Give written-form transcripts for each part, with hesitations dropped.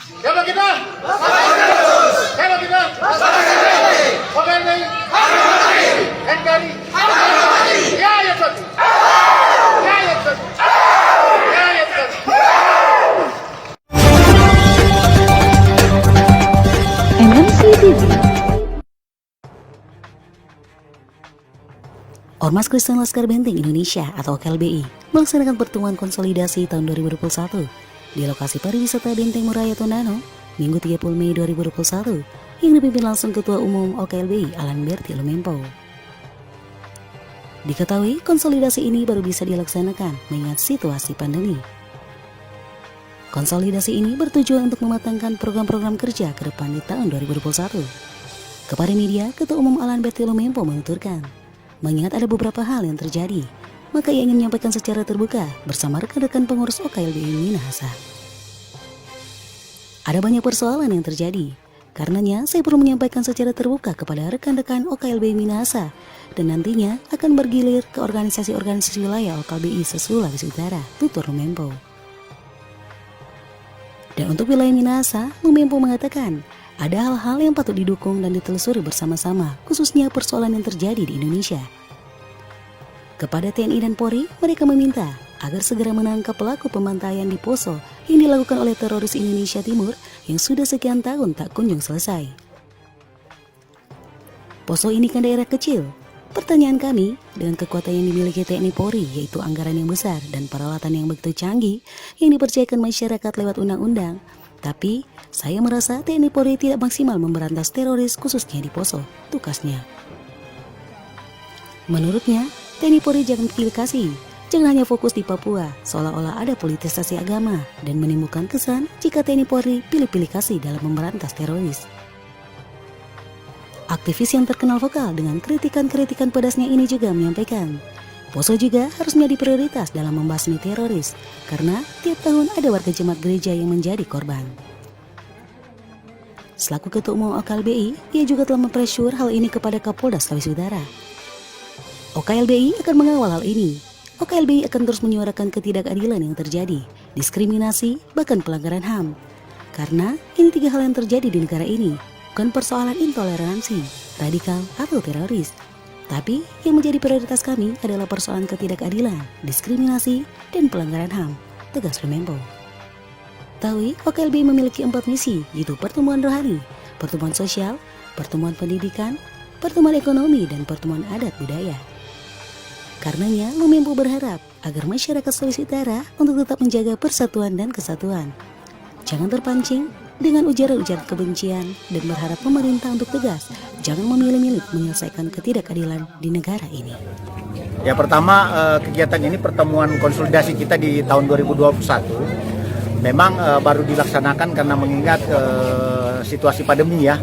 Siapa kita? Siapa kita? OKLBI. NKRI. Ya ya satu. Ya ya satu. Ya ya satu. MMC TV. Ormas Kristen Laskar Benteng Indonesia atau OKLBI melaksanakan pertemuan konsolidasi tahun 2021 di lokasi pariwisata Benteng Muraya Tondano, Minggu 30 Mei 2021, yang dipimpin langsung Ketua Umum OKLBI Alan Berti Lumempo. Diketahui konsolidasi ini baru bisa dilaksanakan mengingat situasi pandemi. Konsolidasi ini bertujuan untuk mematangkan program-program kerja ke depan di tahun 2021. Kepada media, Ketua Umum Alan Berti Lumempo menuturkan, mengingat ada beberapa hal yang terjadi, maka ia ingin menyampaikan secara terbuka bersama rekan-rekan pengurus OKLBI Minahasa. Ada banyak persoalan yang terjadi, karenanya saya perlu menyampaikan secara terbuka kepada rekan-rekan OKLBI Minahasa dan nantinya akan bergilir ke organisasi-organisasi wilayah OKLBI se-Sulawesi Utara, tutur Lumempo. Dan untuk wilayah Minahasa, Lumempo mengatakan, ada hal-hal yang patut didukung dan ditelusuri bersama-sama, khususnya persoalan yang terjadi di Indonesia. Kepada TNI dan Polri, mereka meminta agar segera menangkap pelaku pembantaian di Poso yang dilakukan oleh teroris Indonesia Timur yang sudah sekian tahun tak kunjung selesai. Poso ini kan daerah kecil. Pertanyaan kami, dengan kekuatan yang dimiliki TNI Polri, yaitu anggaran yang besar dan peralatan yang begitu canggih yang dipercayakan masyarakat lewat undang-undang, tapi saya merasa TNI Polri tidak maksimal memberantas teroris khususnya di Poso, tukasnya. Menurutnya, TNI Polri jangan pilih kasih, jangan hanya fokus di Papua, seolah-olah ada politisasi agama dan menimbulkan kesan jika TNI Polri pilih-pilih kasih dalam memberantas teroris. Aktivis yang terkenal vokal dengan kritikan-kritikan pedasnya ini juga menyampaikan, Poso juga harus menjadi prioritas dalam membasmi teroris, karena tiap tahun ada warga jemaat gereja yang menjadi korban. Selaku Ketua Umum OKLBI, ia juga telah mempressure hal ini kepada Kapolda Sulawesi Utara. OKLBI akan mengawal hal ini. OKLBI akan terus menyuarakan ketidakadilan yang terjadi, diskriminasi, bahkan pelanggaran HAM. Karena ini tiga hal yang terjadi di negara ini, bukan persoalan intoleransi, radikal, atau teroris. Tapi yang menjadi prioritas kami adalah persoalan ketidakadilan, diskriminasi, dan pelanggaran HAM, tegas Lumempo. Tahu, OKLBI memiliki 4 misi, yaitu pertemuan rohani, pertemuan sosial, pertemuan pendidikan, pertemuan ekonomi, dan pertemuan adat budaya. Karenanya, Lumempo berharap agar masyarakat Sulawesi Utara untuk tetap menjaga persatuan dan kesatuan. Jangan terpancing dengan ujaran-ujaran kebencian dan berharap pemerintah untuk tegas, jangan memilih-milih menyelesaikan ketidakadilan di negara ini. Ya, pertama kegiatan ini pertemuan konsolidasi kita di tahun 2021 memang baru dilaksanakan karena mengingat situasi pandemi ya.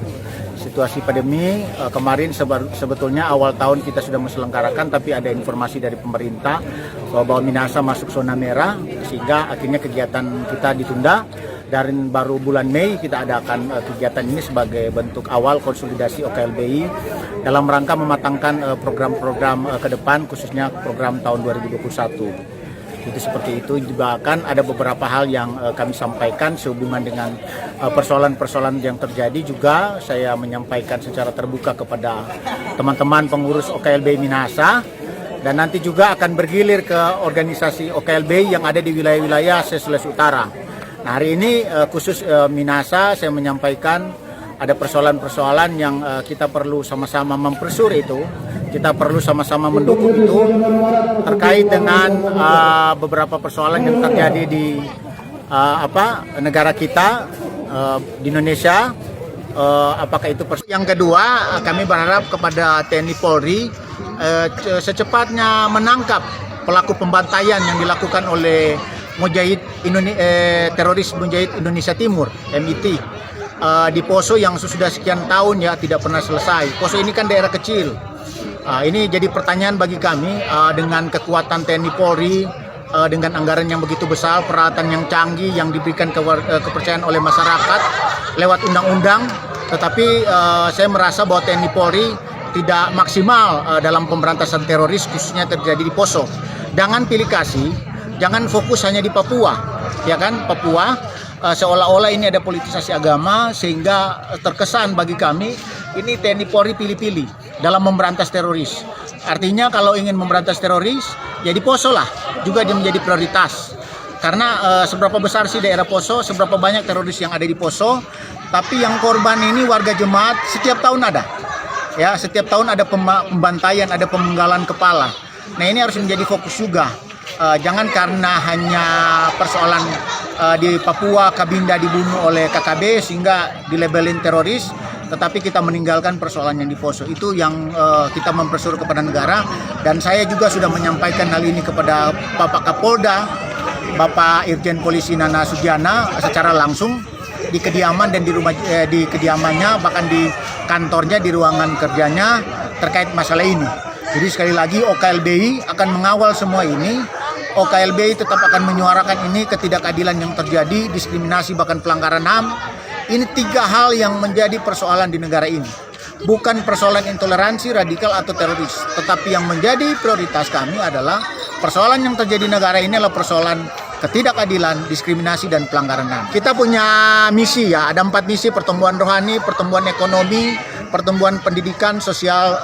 Situasi pandemi kemarin sebetulnya awal tahun kita sudah menyelenggarakan, tapi ada informasi dari pemerintah bahwa Minahasa masuk zona merah sehingga akhirnya kegiatan kita ditunda. Dan baru bulan Mei kita adakan kegiatan ini sebagai bentuk awal konsolidasi OKLBI dalam rangka mematangkan program-program ke depan, khususnya program tahun 2021. Itu seperti itu. Juga akan ada beberapa hal yang kami sampaikan sehubungan dengan persoalan-persoalan yang terjadi. Juga saya menyampaikan secara terbuka kepada teman-teman pengurus OKLBI Minahasa, dan nanti juga akan bergilir ke organisasi OKLBI yang ada di wilayah-wilayah Sulawesi Utara. Nah, hari ini khusus Minahasa saya menyampaikan ada persoalan-persoalan yang kita perlu sama-sama mempersur itu, kita perlu sama-sama mendukung itu terkait dengan beberapa persoalan yang terjadi di negara kita di Indonesia. Apakah itu yang kedua, kami berharap kepada TNI Polri secepatnya menangkap pelaku pembantaian yang dilakukan oleh teroris Mujahid Indonesia Timur (MIT) di Poso yang sudah sekian tahun ya tidak pernah selesai. Poso ini kan daerah kecil. Ini jadi pertanyaan bagi kami, dengan kekuatan TNI Polri, dengan anggaran yang begitu besar, peralatan yang canggih yang diberikan kepercayaan oleh masyarakat lewat undang-undang, tetapi saya merasa bahwa TNI Polri tidak maksimal dalam pemberantasan teroris khususnya terjadi di Poso. Jangan pilih kasih. Jangan fokus hanya di Papua, ya kan? Papua seolah-olah ini ada politisasi agama, sehingga terkesan bagi kami ini TNI Polri pilih-pilih dalam memberantas teroris. Artinya kalau ingin memberantas teroris, ya di Poso lah juga dia menjadi prioritas. Karena seberapa besar sih daerah Poso, seberapa banyak teroris yang ada di Poso, tapi yang korban ini warga jemaat setiap tahun ada. Ya, setiap tahun ada pembantaian, ada pemenggalan kepala. Nah, ini harus menjadi fokus juga. Jangan karena hanya persoalan di Papua Kabinda dibunuh oleh KKB sehingga dilabelin teroris, tetapi kita meninggalkan persoalan yang di Poso. Itu yang kita mempersuruh kepada negara, dan saya juga sudah menyampaikan hal ini kepada Bapak Kapolda, Bapak Irjen Polisi Nana Sugiana secara langsung di kediaman dan di rumah di kediamannya, bahkan di kantornya, di ruangan kerjanya terkait masalah ini. Jadi sekali lagi OKLBI akan mengawal semua ini. OKLBI tetap akan menyuarakan ini ketidakadilan yang terjadi, diskriminasi bahkan pelanggaran HAM. Ini 3 hal yang menjadi persoalan di negara ini. Bukan persoalan intoleransi, radikal atau teroris, tetapi yang menjadi prioritas kami adalah persoalan yang terjadi di negara ini adalah persoalan ketidakadilan, diskriminasi dan pelanggaran HAM. Kita punya misi ya, ada 4 misi: pertumbuhan rohani, pertumbuhan ekonomi, pertumbuhan pendidikan, sosial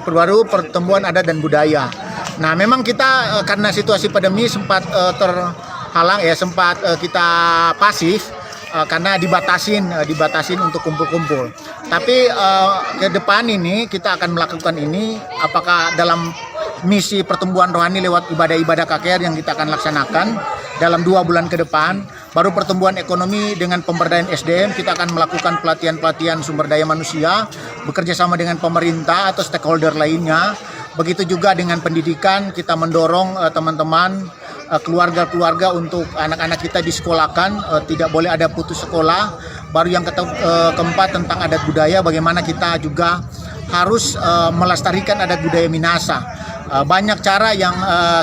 baru, pertumbuhan adat dan budaya. Nah, memang kita karena situasi pandemi sempat terhalang ya, sempat kita pasif karena dibatasin untuk kumpul-kumpul. Tapi ke depan ini kita akan melakukan ini, apakah dalam misi pertumbuhan rohani lewat ibadah-ibadah KKR yang kita akan laksanakan dalam 2 bulan ke depan. Baru pertumbuhan ekonomi dengan pemberdayaan SDM, kita akan melakukan pelatihan-pelatihan sumber daya manusia bekerja sama dengan pemerintah atau stakeholder lainnya. Begitu juga dengan pendidikan, kita mendorong teman-teman, keluarga-keluarga untuk anak-anak kita disekolahkan, tidak boleh ada putus sekolah. Baru yang keempat tentang adat budaya, bagaimana kita juga harus melestarikan adat budaya Minahasa. Banyak cara yang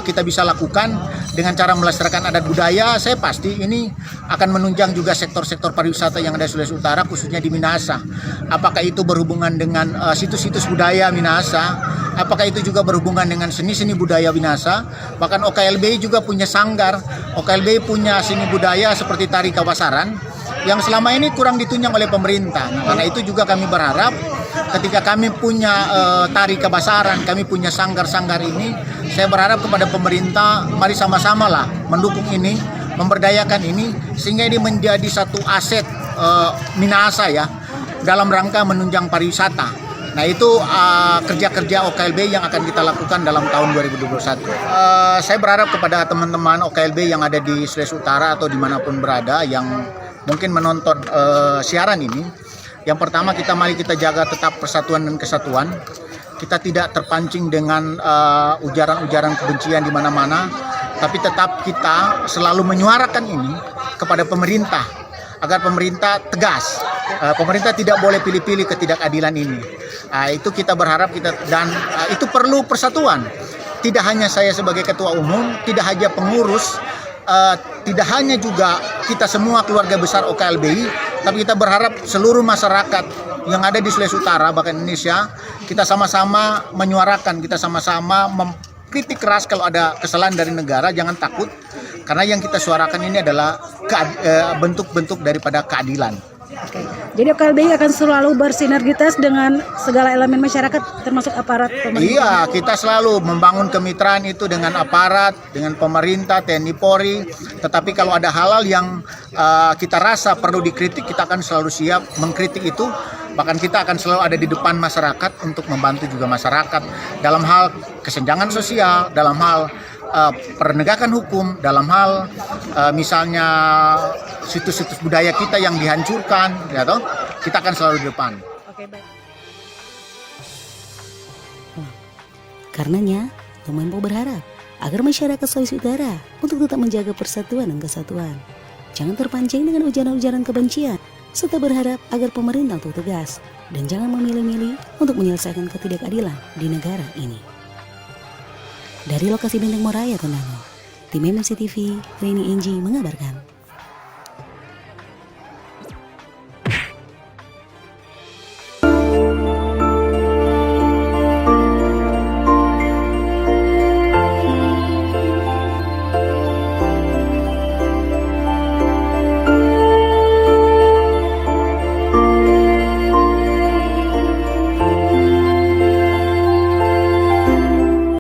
kita bisa lakukan dengan cara melestarikan adat budaya. Saya pasti ini akan menunjang juga sektor-sektor pariwisata yang ada di Sulawesi Utara, khususnya di Minahasa. Apakah itu berhubungan dengan situs-situs budaya Minahasa, apakah itu juga berhubungan dengan seni-seni budaya Minahasa. Bahkan OKLBI juga punya sanggar, OKLBI punya seni budaya seperti tari Kawasaran yang selama ini kurang ditunjang oleh pemerintah. Nah, karena itu juga kami berharap ketika kami punya tari Kawasaran, kami punya sanggar-sanggar ini, saya berharap kepada pemerintah, mari sama-sama lah mendukung ini, memberdayakan ini, sehingga ini menjadi satu aset Minahasa ya, dalam rangka menunjang pariwisata. Nah, itu kerja-kerja OKLBI yang akan kita lakukan dalam tahun 2021. Saya berharap kepada teman-teman OKLBI yang ada di Sulawesi Utara atau dimanapun berada yang mungkin menonton siaran ini. Yang pertama, mari kita jaga tetap persatuan dan kesatuan. Kita tidak terpancing dengan ujaran-ujaran kebencian di mana-mana, tapi tetap kita selalu menyuarakan ini kepada pemerintah agar pemerintah tegas. Pemerintah tidak boleh pilih-pilih ketidakadilan ini. Itu kita berharap dan itu perlu persatuan. Tidak hanya saya sebagai ketua umum, tidak hanya pengurus, tidak hanya juga kita semua keluarga besar OKLBI, tapi kita berharap seluruh masyarakat yang ada di Sulawesi Utara bahkan Indonesia, kita sama-sama menyuarakan, kita sama-sama mengkritik keras kalau ada kesalahan dari negara. Jangan takut, karena yang kita suarakan ini adalah bentuk-bentuk daripada keadilan. Oke. Jadi OKLBI akan selalu bersinergitas dengan segala elemen masyarakat termasuk aparat pemerintah. Iya, kita selalu membangun kemitraan itu dengan aparat, dengan pemerintah, TNI Polri. Tetapi kalau ada hal-hal yang kita rasa perlu dikritik, kita akan selalu siap mengkritik itu. Bahkan kita akan selalu ada di depan masyarakat untuk membantu juga masyarakat dalam hal kesenjangan sosial, dalam hal penegakan hukum, dalam hal misalnya situs-situs budaya kita yang dihancurkan, ya toh, kita akan selalu di depan. Oke, baik. Karenanya, Kemenpo berharap agar masyarakat Sulawesi Utara untuk tetap menjaga persatuan dan kesatuan. Jangan terpancing dengan ujaran-ujaran kebencian, serta berharap agar pemerintah untuk tegas dan jangan memilih-milih untuk menyelesaikan ketidakadilan di negara ini. Dari lokasi Benteng Moraya, Tondano, tim MNC TV, Reni Enji mengabarkan.